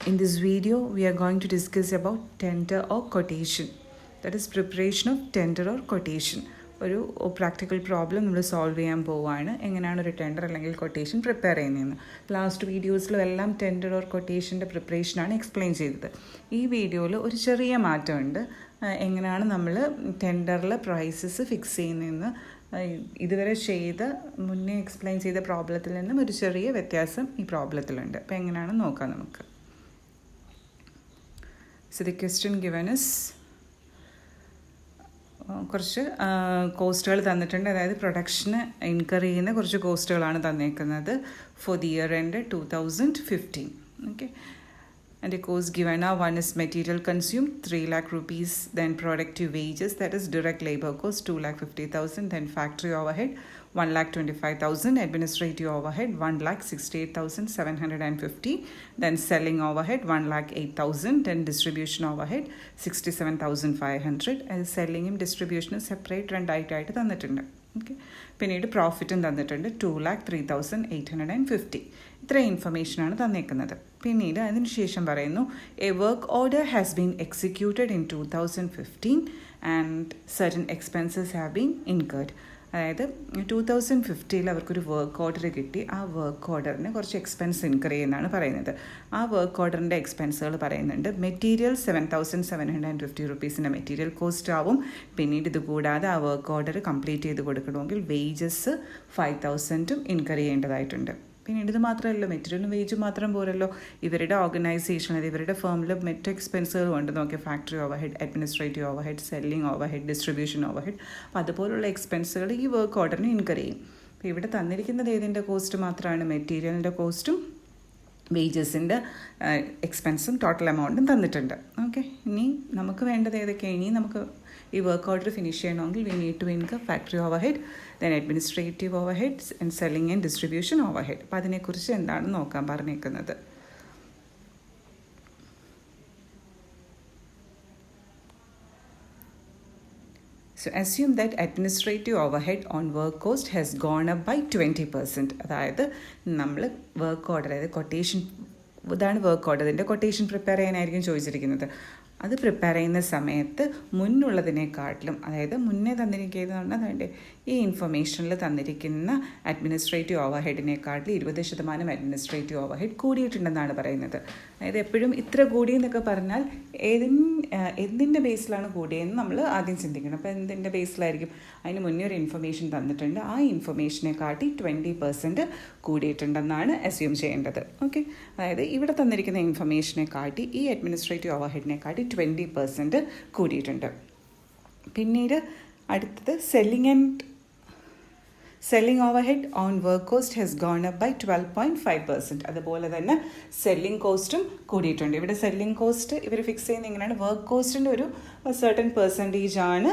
In this video, we are going to discuss about tender or quotation. That is preparation of tender or quotation. ഒരു practical problem നമ്മൾ solve ചെയ്യാൻ പോവുകയാണ്. എങ്ങനെയാണ് ഒരു tender അല്ലെങ്കിൽ quotation prepare ചെയ്യുന്നതെന്ന്. Last വീഡിയോസിലും എല്ലാം ടെൻഡർ ഓർ കൊട്ടേഷൻ്റെ പ്രിപ്പറേഷനാണ് എക്സ്പ്ലെയിൻ ചെയ്തത്. ഈ വീഡിയോയിൽ ഒരു ചെറിയ മാറ്റമുണ്ട്. എങ്ങനെയാണ് നമ്മൾ ടെൻഡറിൽ പ്രൈസസ് ഫിക്സ് ചെയ്യുന്നതെന്ന് ഇതുവരെ മുന്നേ എക്സ്പ്ലെയിൻ ചെയ്ത പ്രോബ്ലത്തിൽ നിന്നും ഒരു ചെറിയ വ്യത്യാസം ഈ പ്രോബ്ലത്തിലുണ്ട്. അപ്പോൾ എങ്ങനെയാണെന്ന് നോക്കാം നമുക്ക്. So the question given is കുറച്ച് കോസ്റ്റുകൾ തന്നിട്ടുണ്ട്. അതായത് പ്രൊഡക്ഷന് ഇൻകർ ചെയ്യുന്ന കുറച്ച് കോസ്റ്റുകളാണ് തന്നേക്കുന്നത് for the year end 2015. Okay, and the cost given are: one is material consumed 3 lakh rupees, then productive wages, that is direct labor cost 2,50,000, then factory overhead 1,25,000, administrative overhead 1,68,750, then selling overhead 1,08,000, then distribution overhead 67,500. അത് സെല്ലിങ്ങും ഡിസ്ട്രിബ്യൂഷനും separate രണ്ടായിട്ടായിട്ട് തന്നിട്ടുണ്ട്. Okay, പിന്നീട് പ്രോഫിറ്റും തന്നിട്ടുണ്ട് 2,03,850. ഇത്രയും ഇൻഫർമേഷനാണ് തന്നേക്കുന്നത്. പിന്നീട് അതിനുശേഷം പറയുന്നു, A work order has been executed in 2015 and certain expenses have been incurred. അതായത് 2015 അവർക്കൊരു വർക്ക് ഓർഡർ കിട്ടി. ആ വർക്ക് ഓർഡറിന് കുറച്ച് എക്സ്പെൻസ് ഇൻകർ ചെയ്യുന്നതാണ് പറയുന്നത്. ആ വർക്ക് ഓർഡറിൻ്റെ എക്സ്പെൻസുകൾ പറയുന്നുണ്ട്. മെറ്റീരിയൽ 7,750 റുപ്പീസിൻ്റെ മെറ്റീരിയൽ കോസ്റ്റ് ആവും. പിന്നീട് ഇത് കൂടാതെ ആ വർക്ക് ഓർഡർ കംപ്ലീറ്റ് ചെയ്ത് കൊടുക്കണമെങ്കിൽ വേജസ് 5,000 ഇൻകർ ചെയ്യേണ്ടതായിട്ടുണ്ട്. പിന്നീട് ഇത് മാത്രമല്ലോ, മെറ്റീരിയലും വേജും മാത്രം പോരല്ലോ, ഇവരുടെ ഓർഗനൈസേഷൻ, അതായത് ഇവരുടെ ഫേമിൽ മറ്റ് എക്സ്പെൻസുകളും ഉണ്ട്. നോക്കിയാൽ factory overhead, administrative overhead, selling overhead, distribution overhead. അപ്പോൾ അതുപോലുള്ള എക്സ്പെൻസുകൾ ഈ വർക്ക് ഓർഡറിന് ഇൻകർ ചെയ്യും. അപ്പോൾ ഇവിടെ തന്നിരിക്കുന്നത് ഏതിൻ്റെ കോസ്റ്റ് മാത്രമാണ്? മെറ്റീരിയലിൻ്റെ കോസ്റ്റും വേജസിൻ്റെ എക്സ്പെൻസും ടോട്ടൽ എമൗണ്ടും തന്നിട്ടുണ്ട്. ഓക്കെ, ഇനി നമുക്ക് വേണ്ടത് ഏതൊക്കെയാണ്? ഇനി നമുക്ക് ഈ വർക്ക് ഓർഡർ ഫിനിഷ് ചെയ്യണമെങ്കിൽ we need to incur factory overhead, then administrative overheads and selling and distribution overhead. അപ്പോൾ അതിനെക്കുറിച്ച് എന്താണ് നോക്കാൻ പറഞ്ഞേക്കുന്നത്. So assume that administrative overhead on work cost has gone up by 20%. അതായത് നമ്മൾ വർക്ക് ഓർഡർ, അതായത് quotation, ഇതാണ് വർക്ക് ഓർഡർ, ഇതിൻ്റെ കൊട്ടേഷൻ പ്രിപ്പയർ ചെയ്യാനായിരിക്കും ചോദിച്ചിരിക്കുന്നത്. അത് പ്രിപ്പയർ ചെയ്യുന്ന സമയത്ത് മുന്നുള്ളതിനെക്കാട്ടിലും, അതായത് മുന്നേ തന്നിരിക്കുന്നത് വേണ്ടേ, ഈ ഇൻഫർമേഷനിൽ തന്നിരിക്കുന്ന അഡ്മിനിസ്ട്രേറ്റീവ് ഓവർഹെഡിനെക്കാട്ടിലും 20% അഡ്മിനിസ്ട്രേറ്റീവ് ഓവർഹെഡ് കൂടിയിട്ടുണ്ടെന്നാണ് പറയുന്നത്. അതായത് എപ്പോഴും ഇത്ര കൂടിയെന്നൊക്കെ പറഞ്ഞാൽ എന്തിൻ്റെ ബേസിലാണ് കൂടിയതെന്ന് നമ്മൾ ആദ്യം ചിന്തിക്കണം. അപ്പോൾ എന്തിൻ്റെ ബേസിലായിരിക്കും? അതിന് മുന്നേ ഒരു ഇൻഫർമേഷൻ തന്നിട്ടുണ്ട്. ആ ഇൻഫർമേഷനെക്കാട്ടി 20% കൂടിയിട്ടുണ്ടെന്നാണ് അസ്യൂം ചെയ്യേണ്ടത്. ഓക്കെ, അതായത് ഇവിടെ തന്നിരിക്കുന്ന ഇൻഫർമേഷനെക്കാട്ടി ഈ അഡ്മിനിസ്ട്രേറ്റീവ് ഓവർഹെഡിനെക്കാട്ടി 20% കൂടിയിട്ടുണ്ട്. പിന്നീട് അടുത്തത് selling overhead on work cost has gone up by 12.5%. അതുപോലെ തന്നെ സെല്ലിംഗ് കോസ്റ്റും കൂടിയിട്ടുണ്ട്. ഇവിടെ സെല്ലിംഗ് കോസ്റ്റ് ഇവർ ഫിക്സ് ചെയ്യുന്നത് എങ്ങനെയാണ്? വർക്ക് കോസ്റ്റിൻ്റെ ഒരു സർട്ടൻ പെർസെൻറ്റേജ് ആണ്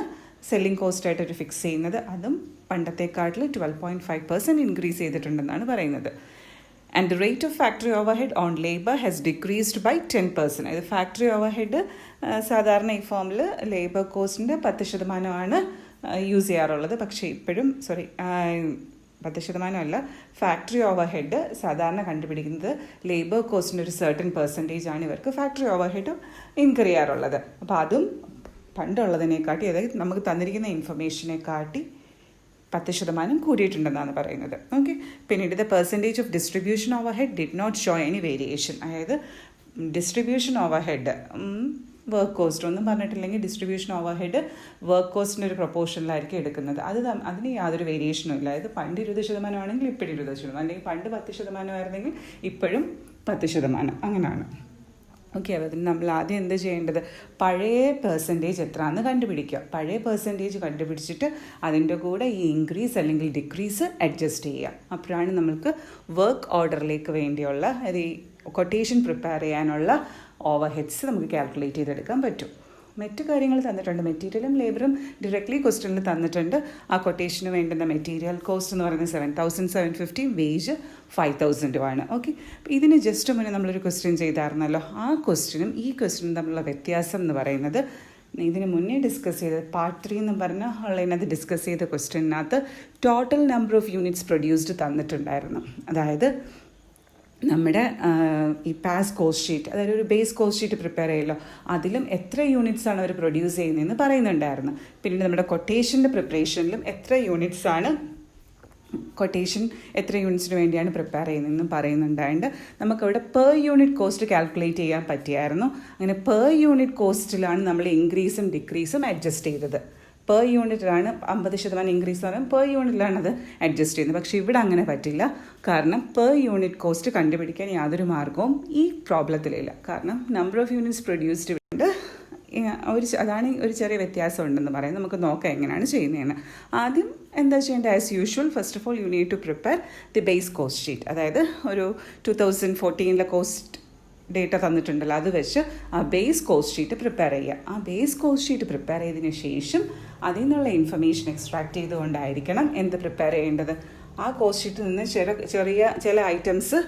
സെല്ലിംഗ് കോസ്റ്റായിട്ട് അവർ ഫിക്സ് ചെയ്യുന്നത്. അതും പണ്ടത്തെക്കാട്ടിൽ 12.5% ഇൻക്രീസ് ചെയ്തിട്ടുണ്ടെന്നാണ് പറയുന്നത്. And the rate of factory overhead on labor has decreased by 10%. അതായത് ഫാക്ടറി ഓവർഹെഡ് സാധാരണ ഈ ഫോമിൽ ലേബർ കോസ്റ്റിൻ്റെ 10% യൂസ് ചെയ്യാറുള്ളത്. പക്ഷേ ഇപ്പോഴും 10% അല്ല, ഫാക്ടറി ഓവർഹെഡ് സാധാരണ കണ്ടുപിടിക്കുന്നത് ലേബർ കോസ്റ്റിൻ്റെ ഒരു സർട്ടൻ പെർസെൻറ്റേജ് ആണ് ഇവർക്ക് ഫാക്ടറി ഓവർഹെഡ് ഇൻകർ ചെയ്യാറുള്ളത്. അപ്പോൾ അതും പണ്ടുള്ളതിനെക്കാട്ടി, അതായത് നമുക്ക് തന്നിരിക്കുന്ന ഇൻഫർമേഷനെക്കാട്ടി 10% കൂടിയിട്ടുണ്ടെന്നാണ് പറയുന്നത്. ഓക്കെ, പിന്നീട് the percentage of distribution overhead did not show any variation. അതായത് ഡിസ്ട്രിബ്യൂഷൻ ഓവർഹെഡ് വർക്ക് കോസ്റ്റ് ഒന്നും പറഞ്ഞിട്ടില്ലെങ്കിൽ ഡിസ്ട്രിബ്യൂഷൻ ഓവർഹെഡ് വർക്ക് കോസ്റ്റിൻ്റെ ഒരു പ്രൊപ്പോർഷനിലായിരിക്കും എടുക്കുന്നത്. അതിന് യാതൊരു വേരിയേഷനും ഇല്ല. അതായത് പണ്ട് 20% ആണെങ്കിൽ ഇപ്പോഴും 20%, അല്ലെങ്കിൽ പണ്ട് 10% ആയിരുന്നെങ്കിൽ ഇപ്പോഴും 10%, അങ്ങനെയാണ്. ഓക്കെ, അതിന് നമ്മൾ ആദ്യം എന്ത് ചെയ്യേണ്ടത്? പഴയ പെർസെൻറ്റേജ് എത്രയാണെന്ന് കണ്ടുപിടിക്കുക. പഴയ പെർസെൻറ്റേജ് കണ്ടുപിടിച്ചിട്ട് അതിൻ്റെ കൂടെ ഈ ഇൻക്രീസ് അല്ലെങ്കിൽ ഡിക്രീസ് അഡ്ജസ്റ്റ് ചെയ്യുക. അപ്പോഴാണ് നമ്മൾക്ക് വർക്ക് ഓർഡറിലേക്ക് വേണ്ടിയുള്ള, അത് ഈ കൊട്ടേഷൻ പ്രിപ്പയർ ചെയ്യാനുള്ള ഓവർഹെഡ്സ് നമുക്ക് കാൽക്കുലേറ്റ് ചെയ്തെടുക്കാൻ പറ്റും. മറ്റു കാര്യങ്ങൾ തന്നിട്ടുണ്ട്. മെറ്റീരിയലും ലേബറും ഡയറക്ട്ലി ക്വസ്റ്റ്യനിൽ തന്നിട്ടുണ്ട്. ആ കൊട്ടേഷന് വേണ്ടുന്ന മെറ്റീരിയൽ കോസ്റ്റ് എന്ന് പറയുന്നത് 7,750, വേജ് 5,000 ആണ്. ഓക്കെ, ഇതിന് ജസ്റ്റ് മുന്നേ നമ്മളൊരു ക്വസ്റ്റ്യൻ ചെയ്തായിരുന്നല്ലോ. ആ ക്വസ്റ്റ്യനും ഈ ക്വസ്റ്റ്യനും തമ്മിലുള്ള വ്യത്യാസം എന്ന് പറയുന്നത്, ഇതിന് മുന്നേ ഡിസ്കസ് ചെയ്ത പാർട്ട് 3 എന്ന് പറഞ്ഞാൽ ഉള്ളതിനകത്ത് ഡിസ്കസ് ചെയ്ത ക്വസ്റ്റ്യനകത്ത് total number of units produced തന്നിട്ടുണ്ടായിരുന്നു. അതായത് നമ്മുടെ ഈ പാസ് കോസ്റ്റ് ഷീറ്റ്, അതായത് ഒരു ബേസ് കോസ്റ്റ് ഷീറ്റ് പ്രിപ്പയർ ചെയ്യുമല്ലോ, അതിലും എത്ര യൂണിറ്റ്സ് ആണ് അവർ പ്രൊഡ്യൂസ് ചെയ്യുന്നതെന്ന് പറയുന്നുണ്ടായിരുന്നു. പിന്നീട് നമ്മുടെ കൊട്ടേഷൻ്റെ പ്രിപ്പറേഷനിലും എത്ര യൂണിറ്റ്സ് ആണ് കൊട്ടേഷൻ എത്ര യൂണിറ്റ്സിന് വേണ്ടിയാണ് പ്രിപ്പയർ ചെയ്യുന്നതെന്നും പറയുന്നുണ്ടായിട്ട് നമുക്കവിടെ പെർ യൂണിറ്റ് കോസ്റ്റ് കാൽക്കുലേറ്റ് ചെയ്യാൻ പറ്റിയായിരുന്നു. അങ്ങനെ പെർ യൂണിറ്റ് കോസ്റ്റിലാണ് നമ്മൾ ഇൻക്രീസും ഡിക്രീസും അഡ്ജസ്റ്റ് ചെയ്തത്. പെർ യൂണിറ്റിലാണ് 50% ഇൻക്രീസ് പറഞ്ഞാൽ പെർ യൂണിറ്റിലാണ് അത് അഡ്ജസ്റ്റ് ചെയ്യുന്നത്. പക്ഷേ ഇവിടെ അങ്ങനെ പറ്റില്ല, കാരണം പെർ യൂണിറ്റ് കോസ്റ്റ് കണ്ടുപിടിക്കാൻ യാതൊരു മാർഗവും ഈ പ്രോബ്ലത്തിലില്ല. കാരണം നമ്പർ ഓഫ് യൂണിറ്റ്സ് പ്രൊഡ്യൂസ്ഡ് ഉണ്ട്, അതാണ് ഒരു ചെറിയ വ്യത്യാസം ഉണ്ടെന്ന് പറയാം. നമുക്ക് നോക്കാം എങ്ങനെയാണ് ചെയ്യുന്നതെന്ന്. ആദ്യം എന്താ ചെയ്യേണ്ടത്? As usual, first of all you need to prepare the base cost sheet. അതായത് ഒരു 2014 കോസ്റ്റ് ഡേറ്റ തന്നിട്ടുണ്ടല്ലോ, അത് വെച്ച് ആ ബേസ് കോസ്റ്റ് ഷീറ്റ് പ്രിപ്പയർ ചെയ്യുക. ആ ബേസ് കോസ്റ്റ് ഷീറ്റ് പ്രിപ്പയർ ചെയ്തതിന് ശേഷം അതിൽ നിന്നുള്ള ഇൻഫർമേഷൻ എക്സ്ട്രാക്ട് ചെയ്തുകൊണ്ടായിരിക്കണം എന്ത് പ്രിപ്പയർ ചെയ്യേണ്ടത്. ആ കോസ്റ്റ് ഷീറ്റിൽ നിന്ന് ചെറിയ ചില ഐറ്റംസ്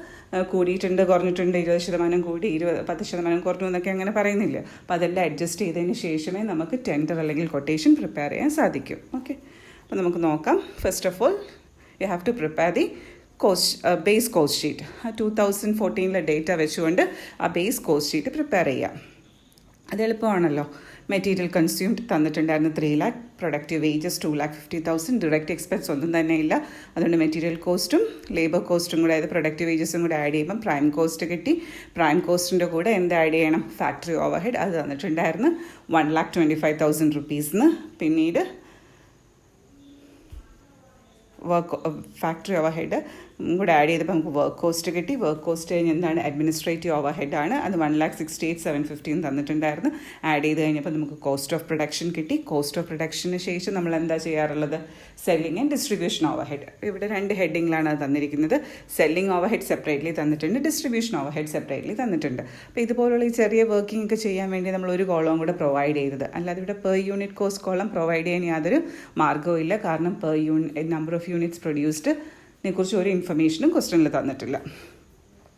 കൂടിയിട്ടുണ്ട്, കുറഞ്ഞിട്ടുണ്ട്, 20% കൂടി, 10% കുറഞ്ഞു എന്നൊക്കെ അങ്ങനെ പറയുന്നില്ല. അപ്പോൾ അതെല്ലാം അഡ്ജസ്റ്റ് ചെയ്തതിന് ശേഷമേ നമുക്ക് ടെൻഡർ അല്ലെങ്കിൽ കൊട്ടേഷൻ പ്രിപ്പയർ ചെയ്യാൻ സാധിക്കും. ഓക്കെ, അപ്പോൾ നമുക്ക് നോക്കാം. First of all you have to prepare the base cost sheet. ആ 2014 ഡേറ്റ വെച്ചുകൊണ്ട് ആ ബേസ് കോസ്റ്റ് ഷീറ്റ് പ്രിപ്പയർ ചെയ്യാം. അത് എളുപ്പമാണല്ലോ. മെറ്റീരിയൽ കൺസ്യൂംഡ് തന്നിട്ടുണ്ടായിരുന്നു 3 lakh, productive wages 2,50,000, direct expense ഒന്നും തന്നെ ഇല്ല. അതുകൊണ്ട് മെറ്റീരിയൽ കോസ്റ്റും ലേബർ കോസ്റ്റും കൂടെ, അതായത് പ്രൊഡക്റ്റീവ് വേജസും കൂടെ ആഡ് ചെയ്യുമ്പം പ്രൈം കോസ്റ്റ് കിട്ടി. പ്രൈം കോസ്റ്റിൻ്റെ കൂടെ എന്ത് ആഡ് ചെയ്യണം? ഫാക്ടറി ഓവർ ഹെഡ് അത് തന്നിട്ടുണ്ടായിരുന്നു 1,25,000 റുപ്പീസിന്. പിന്നീട് ഫാക്ടറി ഓവർ ഹെഡ് കൂടെ ആഡ് ചെയ്തപ്പോൾ നമുക്ക് വർക്ക് കോസ്റ്റ് കിട്ടി. വർക്ക് കോസ്റ്റ് കഴിഞ്ഞ് എന്താണ്? അഡ്മിനിസ്ട്രേറ്റീവ് ഓവർ ഹെഡാണ്. അത് 1,68,750 തന്നിട്ടുണ്ടായിരുന്നു. ആഡ് ചെയ്ത് കഴിഞ്ഞപ്പോൾ നമുക്ക് കോസ്റ്റ് ഓഫ് പ്രൊഡക്ഷൻ കിട്ടി. കോസ്റ്റ് ഓഫ് പ്രൊഡക്ഷന് ശേഷം നമ്മൾ എന്താ ചെയ്യാറുള്ളത്? Selling and distribution overhead. ഇവിടെ 2 ഹെഡിങ്ങിലാണ് അത് തന്നിരിക്കുന്നത്. സെല്ലിംഗ് ഓവർ ഹെഡ് സെപ്പറേറ്റ്ലി തന്നിട്ടുണ്ട്, ഡിസ്ട്രിബ്യൂഷൻ ഓവർ ഹെഡ് സെപ്പറേറ്റ്ലി തന്നിട്ടുണ്ട്. അപ്പോൾ ഇതുപോലുള്ള ഈ ചെറിയ വർക്കിംഗ് ഒക്കെ ചെയ്യാൻ വേണ്ടി നമ്മൾ ഒരു കോളം കൂടെ പ്രൊവൈഡ് ചെയ്തത്. അല്ലാതെ ഇവിടെ per unit cost column provide ചെയ്യാൻ യാതൊരു മാർഗ്ഗവും ഇല്ല. കാരണം per number of units produced കുറിച്ച് ഒരു ഇൻഫർമേഷനും ക്വസ്റ്റനിൽ തന്നിട്ടില്ല.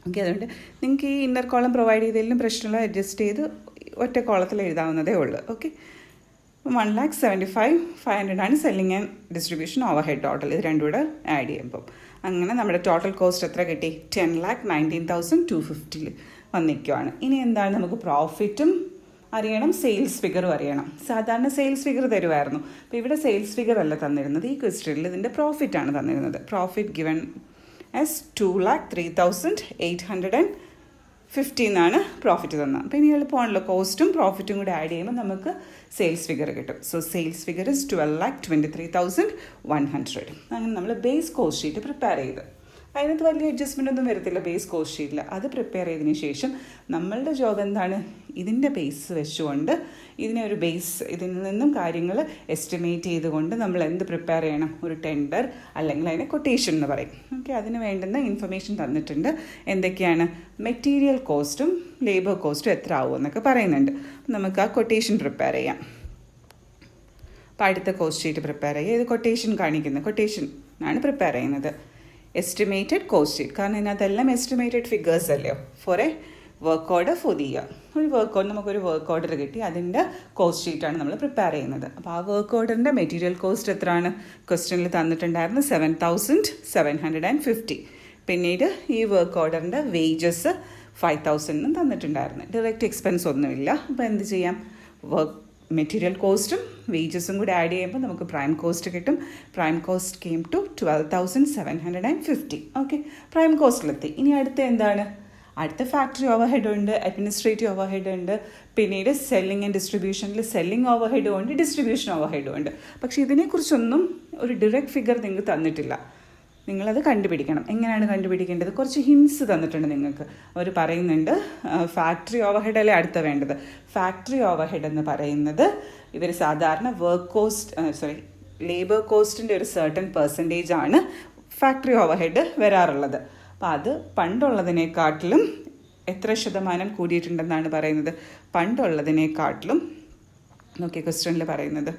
ഓക്കെ, അതുകൊണ്ട് നിങ്ങൾക്ക് ഈ ഇന്നർ കോളം പ്രൊവൈഡ് ചെയ്തതിലും പ്രശ്നമില്ല, അഡ്ജസ്റ്റ് ചെയ്ത് ഒറ്റ കോളത്തിൽ എഴുതാവുന്നതേ ഉള്ളൂ. ഓക്കെ, 1,75,500 ആണ് selling and distribution over head total. ഇത് രണ്ടും കൂടെ ആഡ് ചെയ്യുമ്പം അങ്ങനെ നമ്മുടെ ടോട്ടൽ കോസ്റ്റ് എത്ര കിട്ടി? 10,19,250 വന്നിരിക്കുവാണ്. ഇനി എന്താണ്? നമുക്ക് പ്രോഫിറ്റും അറിയണം, സെയിൽസ് ഫിഗറും അറിയണം. സാധാരണ സെയിൽസ് ഫിഗർ തരുമായിരുന്നു. അപ്പോൾ ഇവിടെ സെയിൽസ് ഫിഗർ അല്ല തന്നിരുന്നത്. ഈ ക്വസ്റ്റ്യനിൽ ഇതിൻ്റെ പ്രോഫിറ്റാണ് തന്നിരുന്നത്. പ്രോഫിറ്റ് ഗിവൺ ആസ് 2,03,850 എന്നാണ് പ്രോഫിറ്റ് തന്നത്. അപ്പോൾ ഇനി എളുപ്പമാണല്ലോ, കോസ്റ്റും പ്രോഫിറ്റും കൂടെ ആഡ് ചെയ്യുമ്പോൾ നമുക്ക് സെയിൽസ് ഫിഗർ കിട്ടും. So sales figure is 12,23,100. അങ്ങനെ നമ്മൾ ബേസ് കോസ്റ്റ് ഷീറ്റ് പ്രിപ്പയർ ചെയ്ത്, അതിനകത്ത് വലിയ അഡ്ജസ്റ്റ്മെൻ്റ് ഒന്നും വരത്തില്ല ബേസ് കോസ്റ്റ് ഷീറ്റിൽ. അത് പ്രിപ്പയർ ചെയ്തതിന് ശേഷം നമ്മളുടെ ജോബ് എന്താണ്? ഇതിൻ്റെ ബേസ് വെച്ചുകൊണ്ട് ഇതിനെ ഒരു ബേസ്, ഇതിൽ നിന്നും കാര്യങ്ങൾ എസ്റ്റിമേറ്റ് ചെയ്തുകൊണ്ട് നമ്മൾ എന്ത് പ്രിപ്പയർ ചെയ്യണം? ഒരു ടെൻഡർ അല്ലെങ്കിൽ അതിനെ കൊട്ടേഷൻ എന്ന് പറയും. ഓക്കെ, അതിന് വേണ്ടുന്ന ഇൻഫർമേഷൻ തന്നിട്ടുണ്ട്. എന്തൊക്കെയാണ്? മെറ്റീരിയൽ കോസ്റ്റും ലേബർ കോസ്റ്റും എത്ര ആവും എന്നൊക്കെ പറയുന്നുണ്ട്. നമുക്ക് ആ കൊട്ടേഷൻ പ്രിപ്പയർ ചെയ്യാം. അപ്പോൾ അടുത്ത കോസ്റ്റ് ഷീറ്റ് പ്രിപ്പയർ ചെയ്യുക. ഇത് കൊട്ടേഷൻ കാണിക്കുന്നത്, കൊട്ടേഷൻ ആണ് പ്രിപ്പയർ ചെയ്യുന്നത്. എസ്റ്റിമേറ്റഡ് കോസ്റ്റ് ഷീറ്റ്, കാരണം ഇതിനകത്തെല്ലാം എസ്റ്റിമേറ്റഡ് ഫിഗേഴ്സ് അല്ലയോ for a work order for the year. നമുക്കൊരു വർക്ക് ഓർഡർ കിട്ടി, അതിൻ്റെ കോസ്റ്റ് ഷീറ്റാണ് നമ്മൾ പ്രിപ്പയർ ചെയ്യുന്നത്. അപ്പോൾ ആ വർക്ക് ഓർഡറിൻ്റെ മെറ്റീരിയൽ കോസ്റ്റ് എത്രയാണ്? ക്വസ്റ്റ്യനിൽ തന്നിട്ടുണ്ടായിരുന്നു 7,750. പിന്നീട് ഈ വർക്ക് ഓർഡറിൻ്റെ വേജസ് 5,000 തന്നിട്ടുണ്ടായിരുന്നു. ഡയറക്റ്റ് എക്സ്പെൻസ് ഒന്നുമില്ല. അപ്പോൾ എന്ത് ചെയ്യാം? മെറ്റീരിയൽ കോസ്റ്റും വേജസും കൂടി ആഡ് ചെയ്യുമ്പോൾ നമുക്ക് പ്രൈം കോസ്റ്റ് കിട്ടും. Prime cost came to 12,750. Okay, prime കോസ്റ്റിലെത്തി. ഇനി അടുത്ത എന്താണ്? അടുത്ത ഫാക്ടറി ഓവർ ഹെഡ് ഉണ്ട്, അഡ്മിനിസ്ട്രേറ്റീവ് ഓവർ ഹെഡ് ഉണ്ട്, പിന്നീട് സെല്ലിംഗ് ആൻഡ് ഡിസ്ട്രിബ്യൂഷനിൽ സെല്ലിംഗ് ഓവർ ഹെഡും ഉണ്ട്, ഡിസ്ട്രിബ്യൂഷൻ ഓവർ ഹെഡും ഉണ്ട്. പക്ഷേ ഇതിനെക്കുറിച്ചൊന്നും ഒരു ഡയറക്റ്റ് ഫിഗർ നിങ്ങൾക്ക് തന്നിട്ടില്ല. നിങ്ങളത് കണ്ടുപിടിക്കണം. എങ്ങനെയാണ് കണ്ടുപിടിക്കേണ്ടത്? കുറച്ച് ഹിൻസ് തന്നിട്ടുണ്ട് നിങ്ങൾക്ക്. അവർ പറയുന്നുണ്ട് ഫാക്ടറി ഓവർ ഹെഡ് അല്ലേ അടുത്ത വേണ്ടത്. ഫാക്ടറി ഓവർ ഹെഡ് എന്ന് പറയുന്നത് ഇവർ സാധാരണ ലേബർ കോസ്റ്റിൻ്റെ ഒരു സർട്ടൻ പെർസെൻറ്റേജ് ആണ് ഫാക്ടറി ഓവർ ഹെഡ് വരാറുള്ളത്. അപ്പോൾ അത് പണ്ടുള്ളതിനെക്കാട്ടിലും എത്ര ശതമാനം കൂടിയിട്ടുണ്ടെന്നാണ് പറയുന്നത്? പണ്ടുള്ളതിനെക്കാട്ടിലും നോക്കിയ ക്വസ്റ്റ്യനിൽ പറയുന്നത്,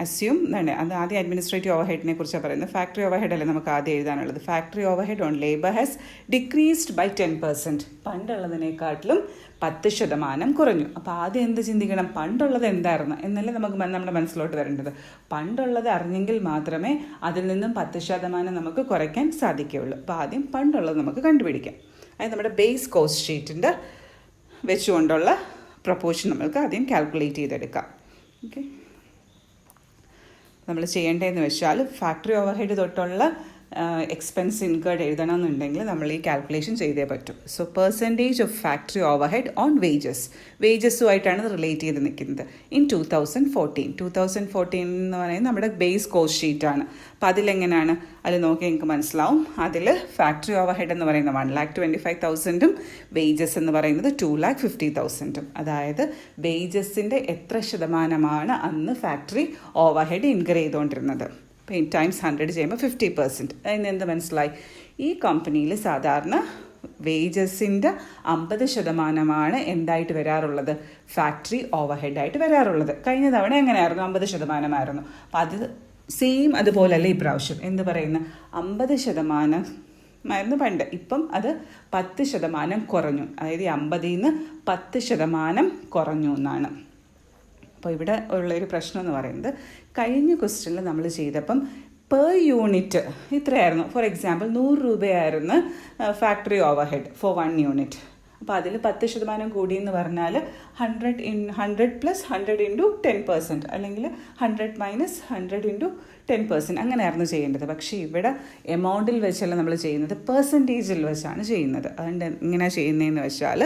അസ്യൂം എന്താണ് അത് ആദ്യം അഡ്മിനിസ്ട്രേറ്റീവ് ഓവർ ഹെഡിനെ കുറിച്ചാണ് പറയുന്നത്. ഫാക്ടറി ഓവർ ഹെഡ് അല്ലേ നമുക്ക് ആദ്യം എഴുതാനുള്ളത്. Factory overhead on labour has decreased by 10%. പണ്ടുള്ളതിനേക്കാട്ടിലും 10% കുറഞ്ഞു. അപ്പോൾ ആദ്യം എന്ത് ചിന്തിക്കണം, പണ്ടുള്ളത് എന്തായിരുന്നു എന്നല്ലേ നമുക്ക് നമ്മുടെ മനസ്സിലോട്ട് വരേണ്ടത്. പണ്ടുള്ളത് അറിഞ്ഞെങ്കിൽ മാത്രമേ അതിൽ നിന്നും 10% നമുക്ക് കുറയ്ക്കാൻ സാധിക്കുകയുള്ളൂ. അപ്പോൾ ആദ്യം പണ്ടുള്ളത് നമുക്ക് കണ്ടുപിടിക്കാം. അത് നമ്മുടെ ബേസ് കോസ്റ്റ് ഷീറ്റിൻ്റെ വെച്ചുകൊണ്ടുള്ള പ്രൊപ്പോർഷൻ നമ്മൾക്ക് ആദ്യം കാൽക്കുലേറ്റ് ചെയ്തെടുക്കാം. ഓക്കെ, നമ്മൾ ചെയ്യേണ്ടതെന്ന് വെച്ചാൽ ഫാക്ടറി ഓവർ ഹെഡ് തൊട്ടുള്ള എക്സ്പെൻസ് ഇൻകേർഡ് എഴുതണമെന്നുണ്ടെങ്കിൽ നമ്മൾ ഈ കാൽക്കുലേഷൻ ചെയ്തേ പറ്റും. So percentage of factory overhead on വേജസുമായിട്ടാണ് റിലേറ്റ് ചെയ്ത് നിൽക്കുന്നത്. ഇൻ 2014 എന്ന് പറയുന്നത് നമ്മുടെ ബേസ് കോസ്റ്റ് ഷീറ്റാണ്. അപ്പോൾ അതിലെങ്ങനെയാണ് അതിൽ നോക്കി നിങ്ങൾക്ക് മനസ്സിലാവും. അതിൽ ഫാക്ടറി ഓവർ ഹെഡ് എന്ന് പറയുന്നത് 1,25,000 വേജസ് എന്ന് പറയുന്നത് 2,50,000. അതായത് വേജസിൻ്റെ എത്ര ശതമാനമാണ് അന്ന് ഫാക്ടറി ഓവർ ഹെഡ് ഇൻകർ ചെയ്തുകൊണ്ടിരുന്നത്. അപ്പോൾ ടൈംസ് 100 ചെയ്യുമ്പോൾ 50%. അതിന് എന്ത് മനസ്സിലായി, ഈ കമ്പനിയിൽ സാധാരണ വേജസിൻ്റെ 50% എന്തായിട്ട് വരാറുള്ളത്, ഫാക്ടറി ഓവർ ഹെഡായിട്ട് വരാറുള്ളത്. കഴിഞ്ഞ തവണ എങ്ങനെയായിരുന്നു, 50% അപ്പോൾ അത് സെയിം അതുപോലല്ലേ ഇപ്രാവശ്യം. എന്ത് പറയുന്ന 50% പണ്ട്, ഇപ്പം അത് 10% കുറഞ്ഞു. അതായത് 50-ൽ നിന്ന് 10% കുറഞ്ഞു എന്നാണ്. അപ്പോൾ ഇവിടെ ഉള്ളൊരു പ്രശ്നം എന്ന് പറയുന്നത് കഴിഞ്ഞ ക്വസ്റ്റ്യനിൽ നമ്മൾ ചെയ്തപ്പം പെർ യൂണിറ്റ് ഇത്രയായിരുന്നു. ഫോർ എക്സാമ്പിൾ 100 രൂപയായിരുന്നു factory overhead for 1 unit. അപ്പോൾ അതിൽ 10% കൂടി എന്ന് പറഞ്ഞാൽ 100 + 100 × 10%, അല്ലെങ്കിൽ 100 - 100 × 10%, അങ്ങനെയായിരുന്നു ചെയ്യേണ്ടത്. പക്ഷേ ഇവിടെ എമൗണ്ടിൽ വെച്ചല്ല നമ്മൾ ചെയ്യുന്നത്, പെർസെൻറ്റേജിൽ വെച്ചാണ് ചെയ്യുന്നത്. അതുകൊണ്ട് എങ്ങനെയാണ് ചെയ്യുന്നതെന്ന് വെച്ചാൽ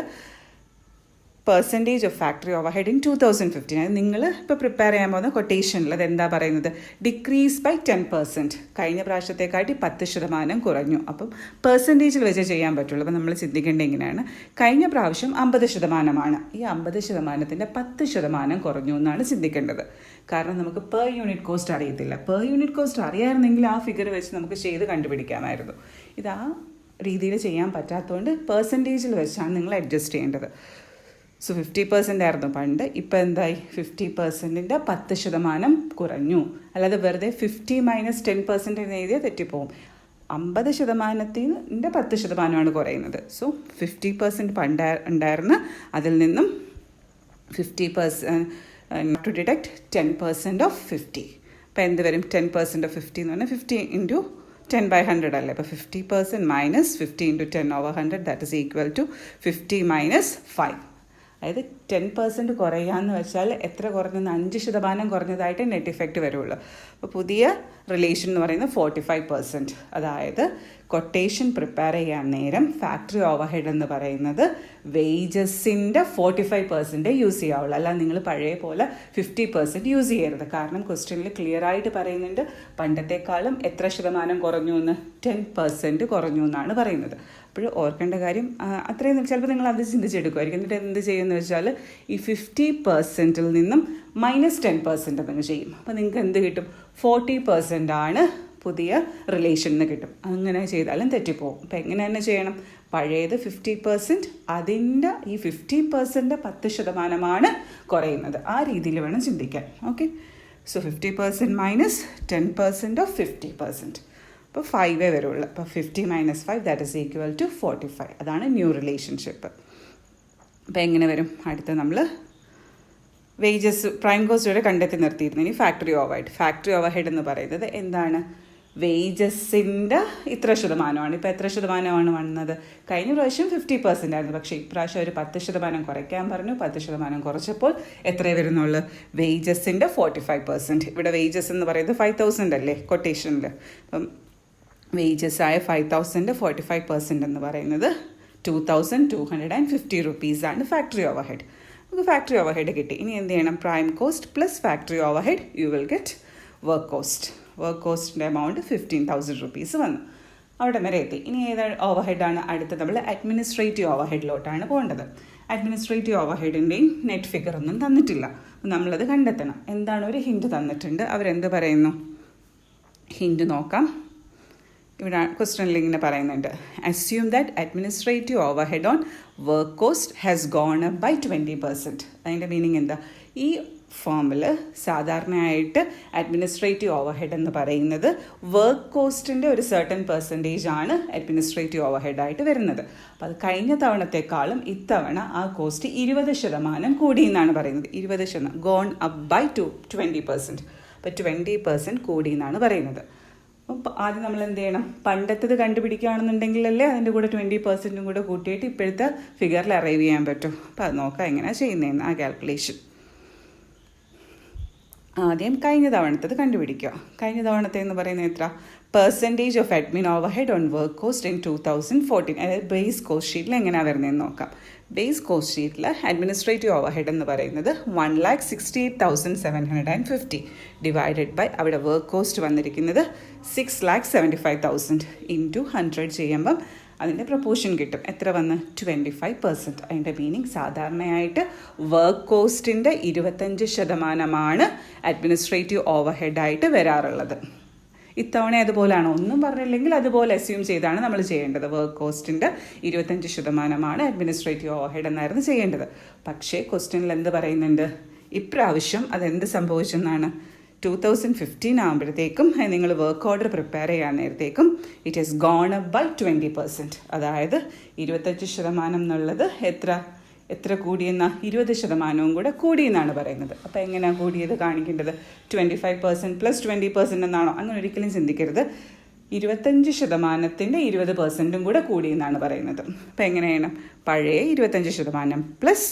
percentage of factory over head in 2015. അത് നിങ്ങൾ ഇപ്പോൾ പ്രിപ്പയർ ചെയ്യാൻ പോകുന്ന കൊട്ടേഷനിൽ അത് എന്താ പറയുന്നത്, ഡിക്രീസ് ബൈ 10%. കഴിഞ്ഞ പ്രാവശ്യത്തെക്കാട്ടി 10% കുറഞ്ഞു. അപ്പം പെർസെൻറ്റേജിൽ വെച്ച് ചെയ്യാൻ പറ്റുള്ളൂ. അപ്പോൾ നമ്മൾ ചിന്തിക്കേണ്ടത് എങ്ങനെയാണ്, കഴിഞ്ഞ പ്രാവശ്യം 50%. ഈ 50%-ൻ്റെ 10% കുറഞ്ഞു എന്നാണ് ചിന്തിക്കേണ്ടത്. കാരണം നമുക്ക് പെർ യൂണിറ്റ് കോസ്റ്റ് അറിയത്തില്ല. പെർ യൂണിറ്റ് കോസ്റ്റ് അറിയാമായിരുന്നെങ്കിൽ ആ ഫിഗർ വെച്ച് നമുക്ക് ചെയ്ത് കണ്ടുപിടിക്കാമായിരുന്നു. ഇത് ആ രീതിയിൽ ചെയ്യാൻ പറ്റാത്തതുകൊണ്ട് പെർസെൻറ്റേജിൽ വെച്ചാണ് നിങ്ങൾ അഡ്ജസ്റ്റ് ചെയ്യേണ്ടത്. സോ 50% ആയിരുന്നു പണ്ട്, ഇപ്പോൾ എന്തായി, 50%-ൻ്റെ 10% കുറഞ്ഞു. അല്ലാതെ വെറുതെ 50 - 10% എന്ന് എഴുതിയാൽ തെറ്റിപ്പോവും. 50%-ൻ്റെ 10% കുറയുന്നത്. സോ 50% പണ്ട് ഉണ്ടായിരുന്നു, അതിൽ നിന്നും 50% ടു ഡിഡക്റ്റ് 10% ഓഫ് 50. അപ്പോൾ എന്ത് വരും, 10% ഓഫ് 50 എന്ന് പറഞ്ഞാൽ 50 × 10/100 അല്ലേ. അപ്പോൾ 50% - 50 × 10/100 ദാറ്റ് ഇസ് ഈക്വൽ ടു 50 - 5. അതായത് 10% കുറയാന്ന് വെച്ചാൽ എത്ര കുറഞ്ഞെന്ന്, 5% കുറഞ്ഞതായിട്ട് നെറ്റ് ഇഫക്റ്റ് വരുള്ളൂ. അപ്പോൾ പുതിയ റിലേഷൻ എന്ന് പറയുന്നത് 45%. അതായത് കൊട്ടേഷൻ പ്രിപ്പയർ ചെയ്യാൻ നേരം ഫാക്ടറി ഓവർ ഹെഡ് എന്ന് പറയുന്നത് വേജസിൻ്റെ 45% യൂസ് ചെയ്യാവുള്ളൂ. അല്ല നിങ്ങൾ പഴയ പോലെ 50% യൂസ് ചെയ്യരുത്. കാരണം ക്വസ്റ്റ്യനിൽ ക്ലിയർ ആയിട്ട് പറയുന്നുണ്ട് പണ്ടത്തെക്കാളും എത്ര ശതമാനം കുറഞ്ഞു എന്ന്, 10% കുറഞ്ഞു എന്നാണ് പറയുന്നത്. അപ്പോൾ ഓർക്കേണ്ട കാര്യം അത്രയും ചിലപ്പോൾ നിങ്ങൾ അത് ചിന്തിച്ചെടുക്കുമായിരിക്കും. എന്നിട്ട് എന്ത് ചെയ്യുമെന്ന് വെച്ചാൽ ഈ 50%-ൽ നിന്നും -10% നിങ്ങൾ ചെയ്യും. അപ്പോൾ നിങ്ങൾക്ക് എന്ത് കിട്ടും, 40% ആണ് പുതിയ റിലേഷൻ എന്ന് കിട്ടും. അങ്ങനെ ചെയ്താലും തെറ്റിപ്പോകും. അപ്പോൾ എങ്ങനെ തന്നെ ചെയ്യണം, പഴയത് 50%, അതിൻ്റെ ഈ 50%-ൻ്റെ 10% കുറയുന്നത്. ആ രീതിയിൽ വേണം ചിന്തിക്കാൻ. Okay, so 50% - 10% of 50%. അപ്പോൾ 5 വരുള്ളൂ. അപ്പോൾ 50 - 5 ദാറ്റ് ഇസ് ഈക്വൽ ടു 45. അതാണ് ന്യൂ റിലേഷൻഷിപ്പ്. അപ്പോൾ എങ്ങനെ വരും, അടുത്ത് നമ്മൾ വേജസ് പ്രൈം കോസ്റ്റ് വരെ കണ്ടെത്തി നിർത്തിയിരുന്നു. ഇനി ഫാക്ടറി ഓവർ ഹെഡ് എന്ന് പറയുന്നത് എന്താണ്, വേജസിൻ്റെ ഇത്ര ശതമാനമാണ്. ഇപ്പോൾ എത്ര ശതമാനമാണ് വന്നത്, കഴിഞ്ഞ പ്രാവശ്യം 50% ആയിരുന്നു. പക്ഷേ ഇപ്രാവശ്യം ഒരു 10% കുറയ്ക്കാൻ പറഞ്ഞു. 10% കുറച്ചപ്പോൾ എത്ര വരുന്നുള്ളൂ, വേജസിൻ്റെ 45%. ഇവിടെ വേജസ് എന്ന് പറയുന്നത് 5,000 അല്ലേ കൊട്ടേഷനിൽ. അപ്പം വേജസ് ആയ 5,000 45% എന്ന് പറയുന്നത് 2,250 rupees-ആണ് ഫാക്ടറി ഓവർ ഹെഡ്. നമുക്ക് ഫാക്ടറി ഓവർ ഹെഡ് കിട്ടി. ഇനി എന്ത് ചെയ്യണം, prime cost plus factory overhead you will get work കോസ്റ്റിൻ്റെ എമൗണ്ട് 15,000 rupees വന്നു. അവിടെ വരെ എത്തി. ഇനി ഏത് ഓവർ ഹെഡാണ് അടുത്ത്, നമ്മൾ അഡ്മിനിസ്ട്രേറ്റീവ് ഓവർ ഹെഡിലോട്ടാണ് പോകേണ്ടത്. അഡ്മിനിസ്ട്രേറ്റീവ് ഓവർ ഹെഡിൻ്റെയും നെറ്റ് ഫിഗർ ഒന്നും തന്നിട്ടില്ല. നമ്മളത് കണ്ടെത്തണം. എന്താണ്, ഒരു ഹിൻറ്റ് തന്നിട്ടുണ്ട്. അവരെന്ത് പറയുന്നു, ഹിൻറ്റ് നോക്കാം. ഇവിടെ ക്വസ്റ്റ്യനിൽ ഇങ്ങനെ പറയുന്നുണ്ട്, assume that administrative overhead on work cost has gone up by 20%. അതിൻ്റെ മീനിങ് എന്താ, ഈ ഫോമിൽ സാധാരണയായിട്ട് അഡ്മിനിസ്ട്രേറ്റീവ് ഓവർ ഹെഡ് എന്ന് പറയുന്നത് വർക്ക് കോസ്റ്റിൻ്റെ ഒരു സർട്ടൻ പെർസെൻറ്റേജ് ആണ് അഡ്മിനിസ്ട്രേറ്റീവ് ഓവർ ഹെഡായിട്ട് വരുന്നത്. അപ്പോൾ അത് കഴിഞ്ഞ തവണത്തെക്കാളും ഇത്തവണ ആ കോസ്റ്റ് 20% കൂടി എന്നാണ് പറയുന്നത്. 20% ഗോൺ അപ്പ് ബൈ 20%. അപ്പോൾ 20% കൂടി എന്നാണ് പറയുന്നത്. അപ്പോൾ ആദ്യം നമ്മൾ എന്ത് ചെയ്യണം, പണ്ടത്തേത് കണ്ടുപിടിക്കുകയാണെന്നുണ്ടെങ്കിലല്ലേ അതിൻ്റെ കൂടെ 20% കൂടെ കൂട്ടിയിട്ട് ഇപ്പോഴത്തെ ഫിഗറിൽ അറൈവ് ചെയ്യാൻ പറ്റും. അപ്പോൾ അത് നോക്കാം എങ്ങനെയാണ് ചെയ്യുന്നതെന്ന് ആ കാൽക്കുലേഷൻ. ആദ്യം കഴിഞ്ഞ തവണത്തത് കണ്ടുപിടിക്കുക. കഴിഞ്ഞ തവണത്തെ എന്ന് പറയുന്നത് എത്ര? Percentage of admin over head on work cost in 2014. അതായത് ബേസ് കോസ്റ്റ് ഷീറ്റിൽ എങ്ങനെയാണ് വരുന്നതെന്ന് നോക്കാം. ബേസ് കോസ്റ്റ് ഷീറ്റിൽ അഡ്മിനിസ്ട്രേറ്റീവ് ഓവർ ഹെഡ് എന്ന് പറയുന്നത് 1,68,750 ഡിവൈഡഡ് ബൈ അവിടെ വർക്ക് കോസ്റ്റ് വന്നിരിക്കുന്നത് 6,75,000 ഇൻറ്റു 100 ചെയ്യുമ്പം അതിൻ്റെ പ്രപ്പോർഷൻ കിട്ടും. എത്ര വന്ന്? 25%. അതിൻ്റെ മീനിങ് സാധാരണയായിട്ട് വർക്ക് കോസ്റ്റിൻ്റെ 25% അഡ്മിനിസ്ട്രേറ്റീവ് ഓവർ ഹെഡായിട്ട് വരാറുള്ളത്. ഇത്തവണ അതുപോലെയാണോ? ഒന്നും പറഞ്ഞില്ലെങ്കിൽ അതുപോലെ അസ്യൂം ചെയ്താണ് നമ്മൾ ചെയ്യേണ്ടത്. വർക്ക് കോസ്റ്റിൻ്റെ 25% അഡ്മിനിസ്ട്രേറ്റീവ് ഓവർ ഹെഡ് എന്നായിരുന്നു ചെയ്യേണ്ടത്. പക്ഷേ ക്വസ്റ്റ്യനിൽ എന്ത് പറയുന്നുണ്ട്? ഇപ്രാവശ്യം അതെന്ത് സംഭവിച്ചെന്നാണ്? 2015 ആകുമ്പോഴത്തേക്കും നിങ്ങൾ വർക്ക് ഓർഡർ പ്രിപ്പയർ ചെയ്യാൻ നേരത്തേക്കും it is gone up by 20%. അതായത് 25% എന്നുള്ളത് എത്ര കൂടിയെന്ന 20% കൂടെ കൂടിയെന്നാണ് പറയുന്നത്. അപ്പോൾ എങ്ങനെയാണ് കൂടിയത് കാണിക്കേണ്ടത്? 25% പ്ലസ് 20% എന്നാണോ? അങ്ങനെ ഒരിക്കലും ചിന്തിക്കരുത്. 25%ൻ്റെ 20% കൂടെ കൂടിയെന്നാണ് പറയുന്നത്. അപ്പോൾ എങ്ങനെയാണ്? പഴയ 25% പ്ലസ്